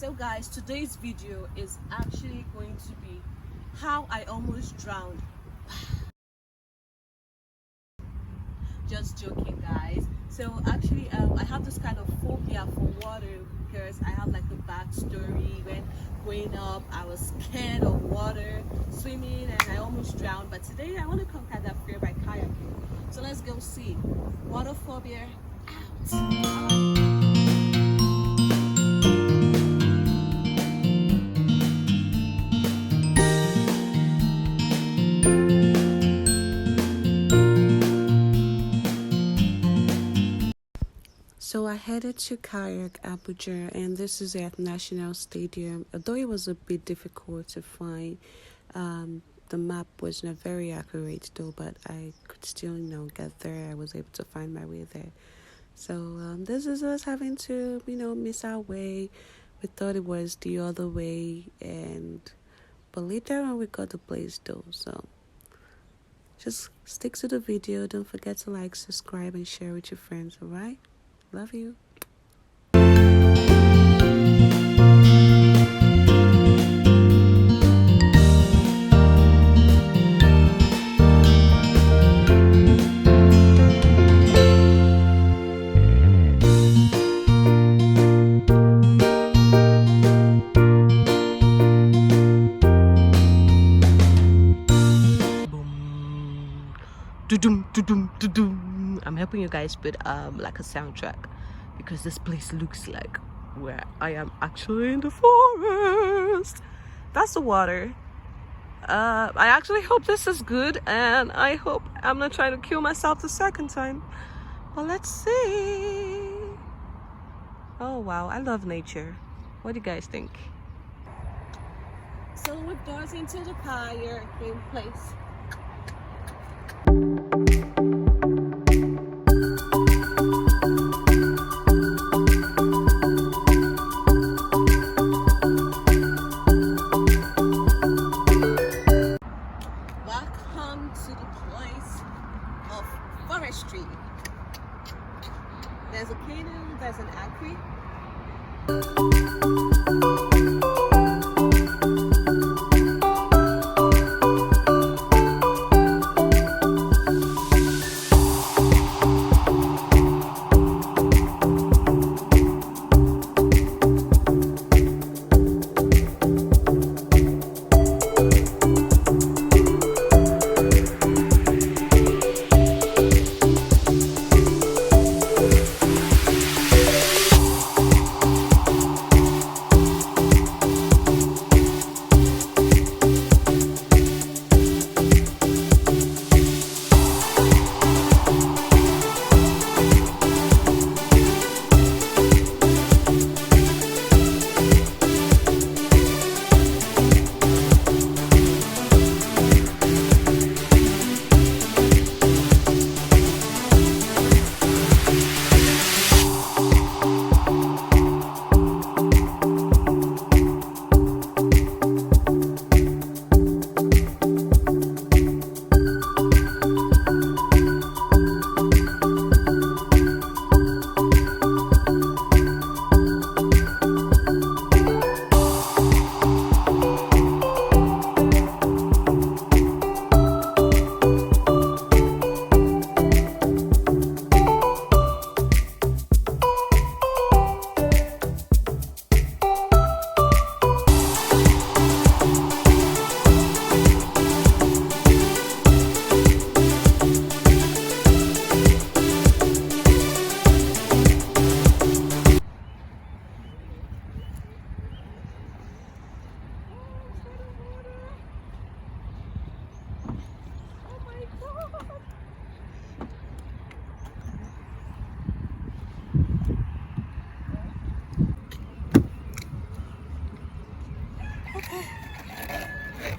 So guys, today's video is actually going to be how I almost drowned. Just joking, guys. So actually I have this kind of phobia for water because I have like a backstory. When growing up I was scared of water, swimming, and I almost drowned. But today I want to conquer that fear by kayaking. So let's go see. Water phobia out. So I headed to Kayak Abuja, and this is at National Stadium. Although it was a bit difficult to find, the map was not very accurate though, but I could still, get there. I was able to find my way there. So this is us having to, miss our way. We thought it was the other way, but later on we got the place though. So just stick to the video. Don't forget to like, subscribe, and share with your friends. All right. Love you. I'm helping you guys with like a soundtrack because this place looks like where I am actually in the forest. That's the water. I actually hope this is good, and I hope I'm not trying to kill myself the second time. But let's see. Oh wow, I love nature. What do you guys think? So we're doors into the kayaking place. Welcome to the place of forestry. There's a canoe, there's an aqua.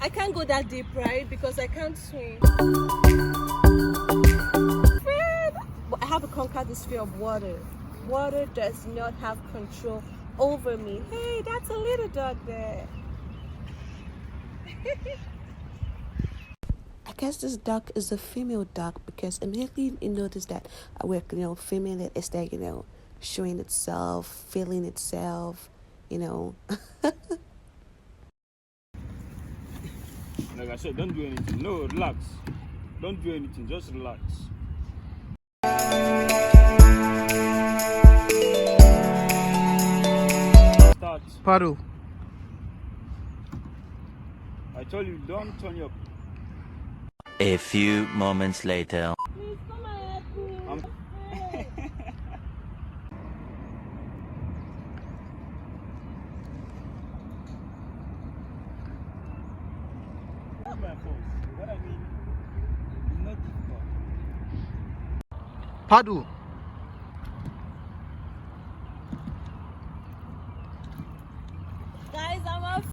I can't go that deep, right? Because I can't swim. But I have to conquer this fear of water. Water does not have control over me. Hey, that's a little dog there. I guess this duck is a female duck because immediately you notice that we're filming it. It's like showing itself, feeling itself, you know. Like I said, don't do anything. No, relax. Don't do anything. Just relax. Start. Paddle. I told you, don't turn your... A few moments later. Please come and help me. I'm... What I mean, it's not difficult. Paddle. Guys, I'm off.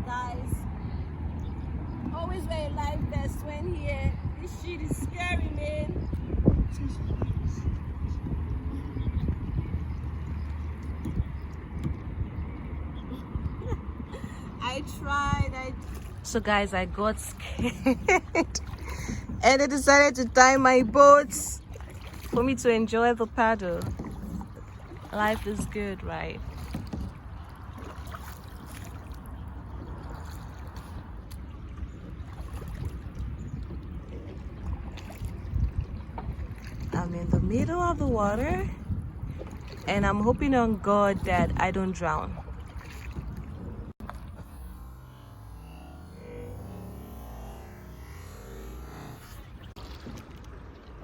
Guys, always wear a life vest when here. This shit is scary, man. I tried. So guys, I got scared and I decided to tie my boats for me to enjoy the paddle. Life is good, right? I'm in the middle of the water and I'm hoping on God that I don't drown.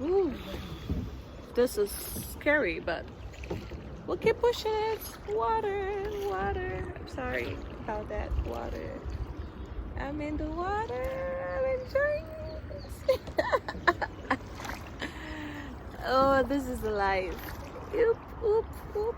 Ooh, this is scary, but we'll keep pushing it. Water, water. I'm sorry about that. Water. I'm in the water. I'm enjoying it. Oh, this is life. Oop, oop, oop.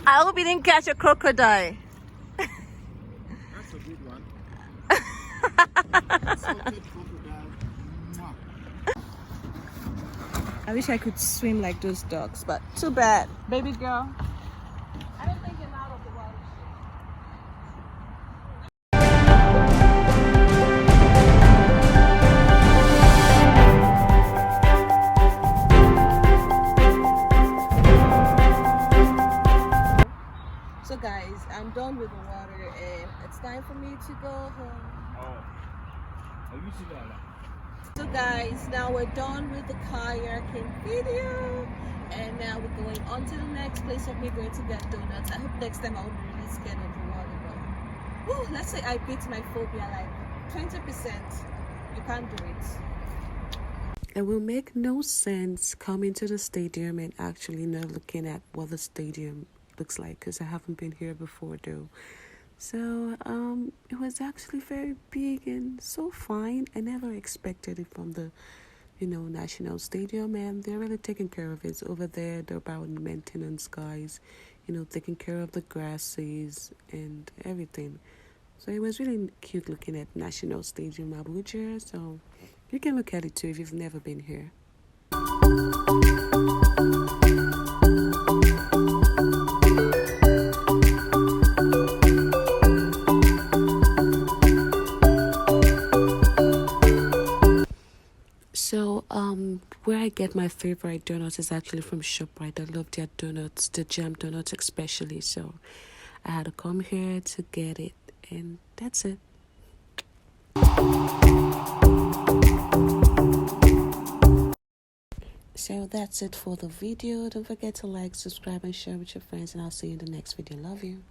I hope you didn't catch a crocodile. That's a good one. Salted crocodile. Mwah. I wish I could swim like those dogs, but too bad. Baby girl. I don't think I'm out of the water. So guys, I'm done with the water and it's time for me to go home. Oh. Are you see that? So guys, now we're done with the kayaking video and now we're going on to the next place of me going to get donuts. I hope next time I won't be really scared of the water, but whew, let's say I beat my phobia like 20%. You can't do it. It will make no sense coming to the stadium and actually not looking at what the stadium looks like, because I haven't been here before though. So it was actually very big and so fine. I never expected it from the National Stadium, and they're really taking care of it over there. They're about maintenance guys, taking care of the grasses and everything. So it was really cute looking at National Stadium Abuja. So you can look at it too if you've never been here. So where I get my favorite donuts is actually from ShopRite. I love their donuts, the jam donuts especially. So I had to come here to get it, and that's it. So that's it for the video. Don't forget to like, subscribe, and share with your friends, and I'll see you in the next video. Love you.